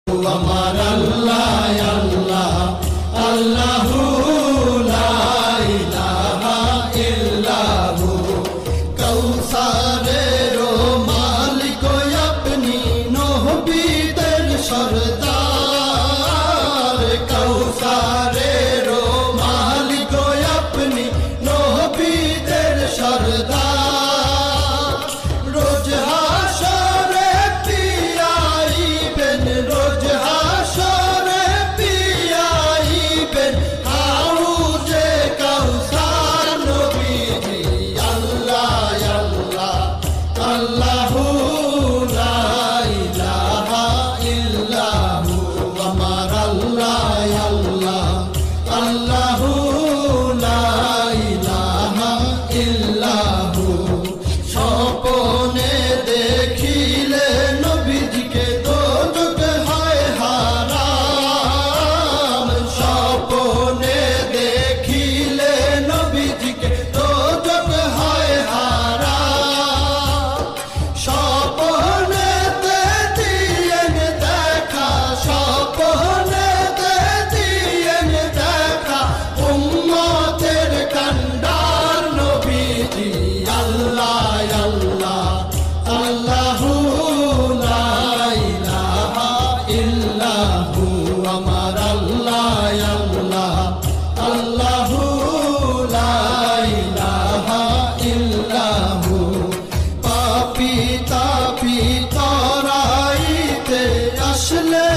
আমার আল্লাহ আল্লাহ আল্লাহু লা ইলাহা ইল্লাহু কৌসারের মালিক আপনি নবীদের সরদার কৌসারের মালিক আপনি নবীদের সরদার রোজ হাসরে পিয়াইবেন রোজ হাসরে পিয়াইবেন হাউজে কাউসার নবীজি আল্লাহ আল্লাহ আল্লাহু লা ইলাহা ইল্লাহু আমার আল্লাহ আল্লাহ আল্লাহু লা ইলাহা ইল্লাহু স্বপ্নে দেখিলে নবীজিকে দোজখ হয় হারাম স্বপ্নে দেখিলে নবীজিকে দোজখ হয় হারাম স্বপ্নেতে দিয়েন দেখা স্বপ্নেতে দিয়েন দেখা উম্মতের কান্ডার নবীজি আল্লাহ আল্লাহ আল্লাহু লা ইলাহা ইল্লাহু আমার আল্লাহ আল্লাহ আল্লাহু লা ইলাহা ইল্লাহু পাপী তাপী তরাইতে আসলে